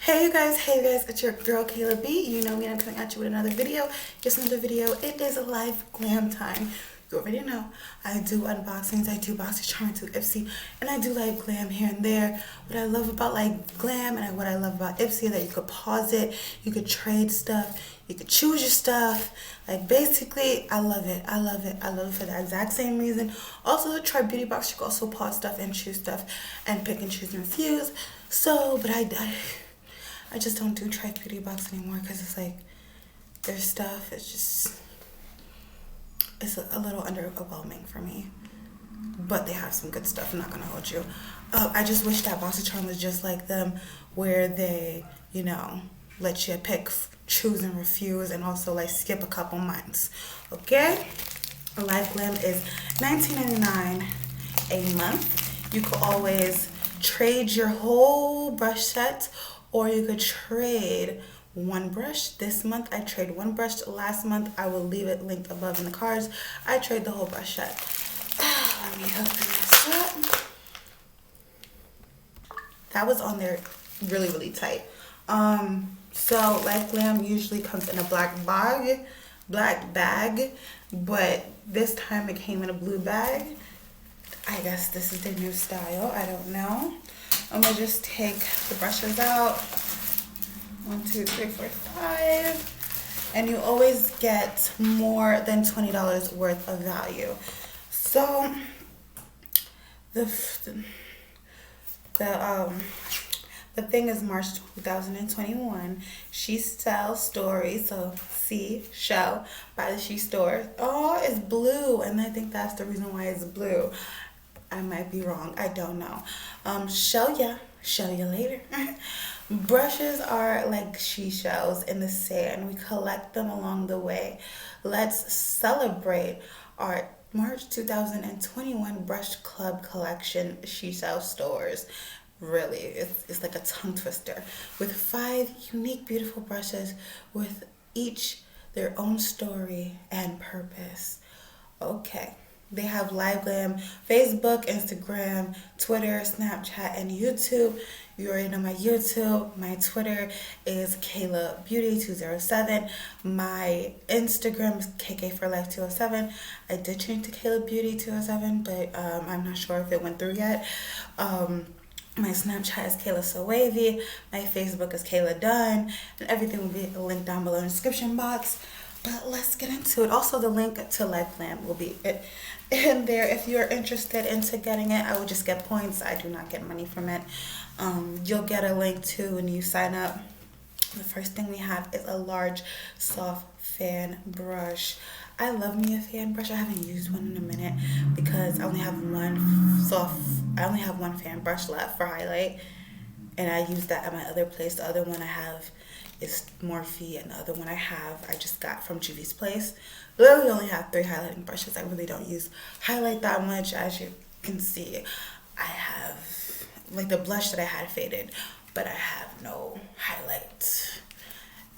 Hey you guys, it's your girl Kayla B. You know me, I'm coming at you with another video. Just another video. It is a live glam time. You already know I do unboxings, I do boxy charm, I do Ipsy, and I do like glam here and there. What I love about like glam and what I love about Ipsy is that you could pause it, you could trade stuff, you could choose your stuff. Like basically, I love it. I love it. I love it for the exact same reason. Also, the Try Beauty box, you can also pause stuff and choose stuff and pick and choose and refuse. So, but I just don't do Try Beauty box anymore because it's like their stuff is just it's a little underwhelming for me. But they have some good stuff. I'm not gonna hold you. I just wish that Bossy Charm was just like them, where they let you pick, choose, and refuse, and also like skip a couple months. Okay, a live glam is $19.99 a month. You could always trade your whole brush set, or you could trade one brush. This month I trade one brush. Last month, I will leave it linked above in the cards, I trade the whole brush set. Let me open this up. That was on there really tight. So Live Glam usually comes in a black bag, but this time it came in a blue bag. I guess this is their new style. I don't know. I'm gonna just take the brushes out. 1, 2, 3, 4, 5. And you always get more than $20 worth of value. So the thing is March 2021. She sells stories, so show by the She Store. Oh, it's blue, and I think that's the reason why it's blue. I might be wrong. I don't know. Show you later. Brushes are like seashells in the sand. We collect them along the way. Let's celebrate our March 2021 Brush Club collection seashell stores. Really, it's like a tongue twister with 5 unique, beautiful brushes with each their own story and purpose. Okay. They have Live Glam, Facebook, Instagram, Twitter, Snapchat, and YouTube. You already know my YouTube. My Twitter is Kayla Beauty 207. My Instagram is KK for Life 207. I did change to Kayla Beauty 207, but I'm not sure if it went through yet. My Snapchat is Kayla So Wavy. My Facebook is Kayla Dunn. And everything will be linked down below in the description box. But let's get into it. Also, the link to Live Glam will be in there if you're interested into getting it. I will just get points. I do not get money from it. You'll get a link too when you sign up. The first thing we have is a large soft fan brush. I love me a fan brush. I haven't used one in a minute because I only have one fan brush left for highlight, and I use that at my other place. The other one I have is Morphe, and the other one I just got from Judy's place. Literally only have 3 highlighting brushes. I really don't use highlight that much. As you can see, I have like the blush that I had faded, but I have no highlight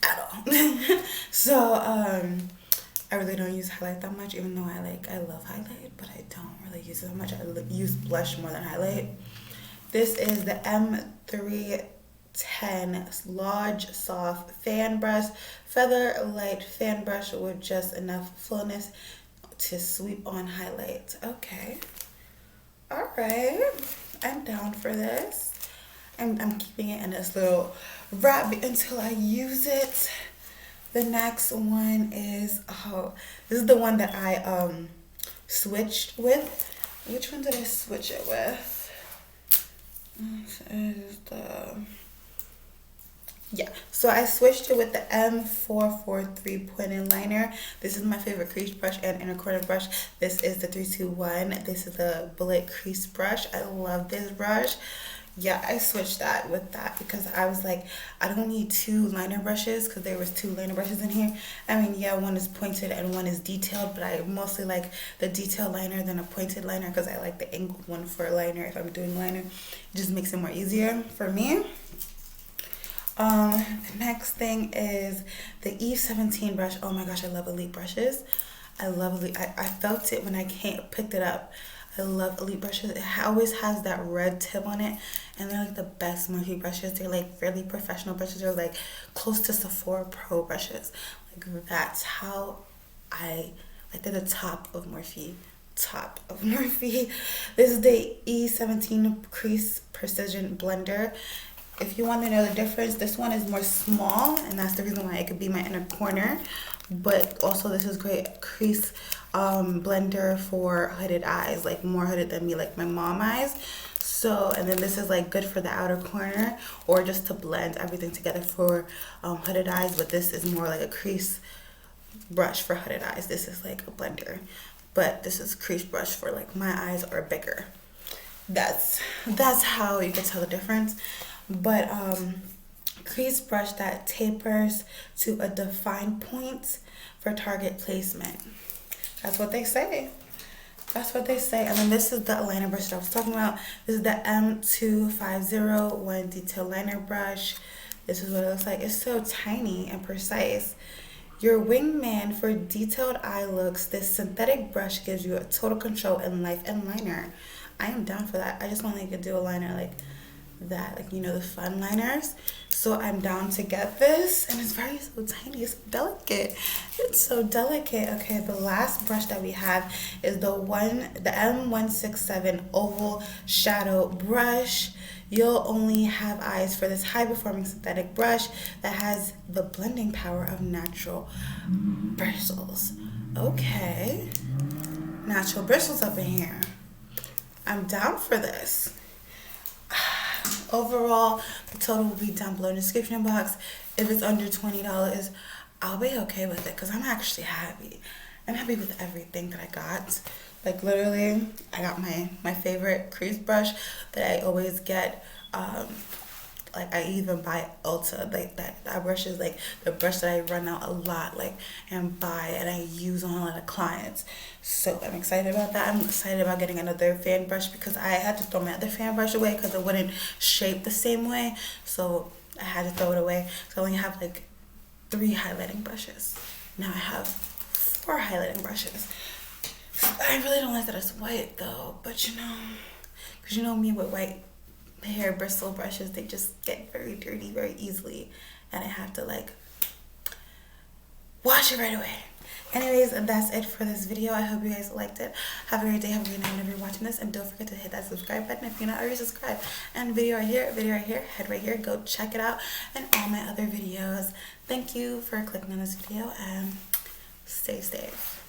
at all. So I really don't use highlight that much, even though I love highlight, but I don't really use it that much. I use blush more than highlight. This is the M310 large soft fan brush, feather light fan brush with just enough fullness to sweep on highlights. Okay, all right, I'm down for this. I'm keeping it in this little wrap until I use it. The next one is this is the one that I switched with. Which one did I switch it with? This is so I switched it with the M443 point liner. This is my favorite crease brush and inner corner brush. This is the 321. This is the bullet crease brush. I love this brush. Yeah, I switched that with that because I was like, I don't need 2 liner brushes because there was 2 liner brushes in here. I mean, yeah, one is pointed and one is detailed, but I mostly like the detailed liner than a pointed liner because I like the angled one for a liner. If I'm doing liner, it just makes it more easier for me. The next thing is the E17 brush. Oh my gosh, I love Elite brushes. I love Elite. I felt it when I picked it up. I love Elite brushes. It always has that red tip on it, and they're like the best Morphe brushes. They're like fairly professional brushes. They're like close to Sephora Pro brushes. Like that's how I like. They're the top of Morphe. Top of Morphe. This is the E17 Crease Precision Blender. If you want to know the difference, this one is more small, and that's the reason why it could be my inner corner. But also this is great crease blender for hooded eyes, like more hooded than me, like my mom eyes. So, and then this is like good for the outer corner or just to blend everything together for hooded eyes. But this is more like a crease brush for hooded eyes. This is like a blender, but this is crease brush for like my eyes are bigger. That's how you can tell the difference. But crease brush that tapers to a defined point for target placement. That's what they say. That's what they say. And then this is the liner brush that I was talking about. This is the M2501 detail liner brush. This is what it looks like. It's so tiny and precise. Your wingman for detailed eye looks. This synthetic brush gives you a total control in life and liner. I am down for that. I just want to do a liner like that, like, you know, the fun liners. So I'm down to get this, and it's very so tiny. It's delicate. It's so delicate. Okay, the last brush that we have is the M167 oval shadow brush. You'll only have eyes for this high performing synthetic brush that has the blending power of natural bristles. Okay, natural bristles up in here. I'm down for this. Overall, the total will be down below in the description box. If it's under $20, I'll be okay with it because I'm actually happy. I'm happy with everything that I got. Like literally, I got my favorite crease brush that I always get. Like I even buy Ulta, like that brush is like the brush that I run out a lot, like, and buy and I use on a lot of clients. So I'm excited about that. I'm excited about getting another fan brush because I had to throw my other fan brush away because it wouldn't shape the same way. So I had to throw it away. So I only have like 3 highlighting brushes. Now I have 4 highlighting brushes. I really don't like that it's white though, but you know, because you know me with white hair bristle brushes, they just get very dirty very easily, and I have to like wash it right away. Anyways, that's it for this video. I hope you guys liked it. Have a great day, have a great night whenever you're watching this, and don't forget to hit that subscribe button if you're not already subscribed. And video right here, head right here, go check it out, and all my other videos. Thank you for clicking on this video, and stay safe.